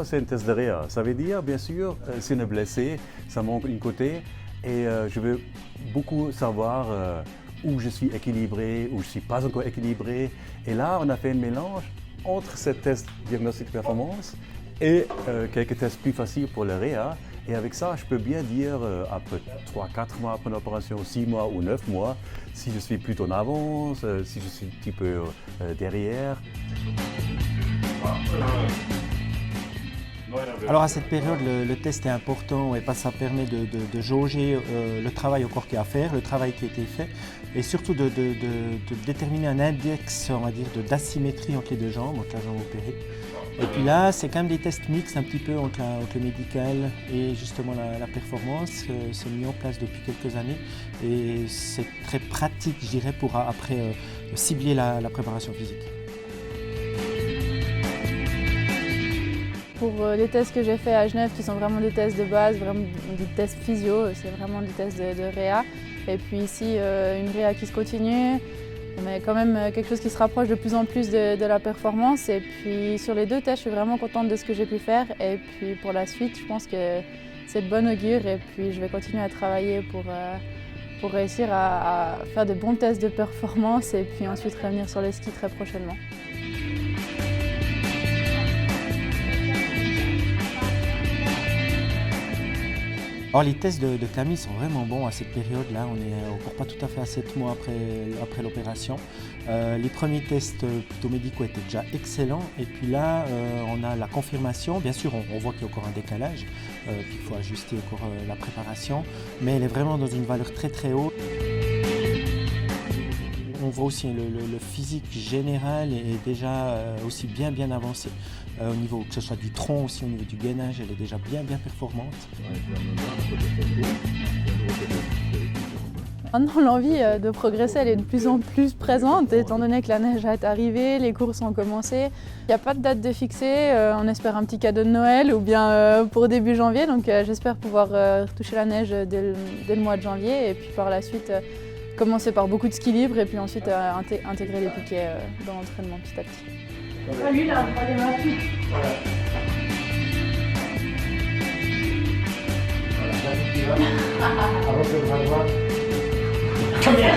c'est un test de réa. Ça veut dire, bien sûr, si on est blessé, ça montre une côté. Et je veux beaucoup savoir où je suis équilibré, où je ne suis pas encore équilibré. Et là, on a fait un mélange entre ce test diagnostic performance et quelques tests plus faciles pour le réa. Et avec ça, je peux bien dire, après 3-4 mois après l'opération, 6 mois ou 9 mois, si je suis plutôt en avance, si je suis un petit peu derrière. Alors à cette période, le test est important et ça permet de jauger le travail encore qu'il y a à faire, le travail qui a été fait et surtout de déterminer un index, on va dire, d'asymétrie entre les deux jambes, entre la jambe opérée. Et puis là, c'est quand même des tests mixtes un petit peu entre le médical et justement la performance. C'est mis en place depuis quelques années et c'est très pratique, je dirais, pour après cibler la préparation physique. Pour les tests que j'ai faits à Genève, qui sont vraiment des tests de base, vraiment des tests physio, c'est vraiment des tests de réa. Et puis ici, une réa qui se continue, mais quand même quelque chose qui se rapproche de plus en plus de la performance. Et puis sur les deux tests, je suis vraiment contente de ce que j'ai pu faire. Et puis pour la suite, je pense que c'est de bonne augure. Et puis je vais continuer à travailler pour réussir à faire de bons tests de performance et puis ensuite revenir sur les skis très prochainement. Alors les tests de Camille sont vraiment bons à cette période-là, on est encore pas tout à fait à 7 mois après l'opération. Les premiers tests plutôt médicaux étaient déjà excellents et puis là on a la confirmation, bien sûr on voit qu'il y a encore un décalage, qu'il faut ajuster encore la préparation, mais elle est vraiment dans une valeur très très haute. On voit aussi le physique général est déjà aussi bien avancé. Au niveau, que ce soit du tronc aussi, au niveau du gainage, elle est déjà bien performante. Maintenant, l'envie de progresser, elle est de plus en plus présente, étant donné que la neige est arrivée, les courses ont commencé. Il n'y a pas de date de fixée, on espère un petit cadeau de Noël ou bien pour début janvier, donc j'espère pouvoir toucher la neige dès le mois de janvier et puis par la suite commencer par beaucoup de ski libre et puis ensuite intégrer les piquets dans l'entraînement petit à petit. Salut là, on va aller à la suite. Voilà, avant que le bras droit. Come here.